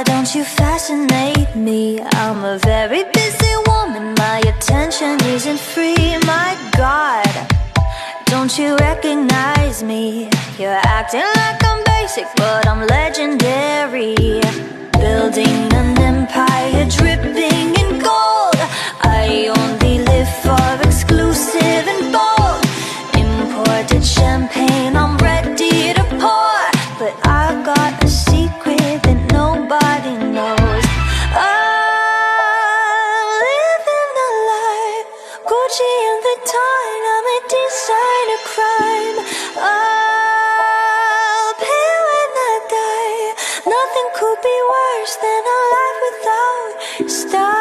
don't you fascinate me? I'm a very busy woman, my attention isn't free. My God, don't you recognize me? You're acting like I'm basic, but I'm legendary. Building an empire dripping in gold. I only live for exclusive and bold. Imported champagne, I'm ready to pour. But I got a secret that nobody knows. I'm living the life, Gucci and Vuitton, I'm a designer crime. I'll pay when I die. Nothing could be worse than a life without stars.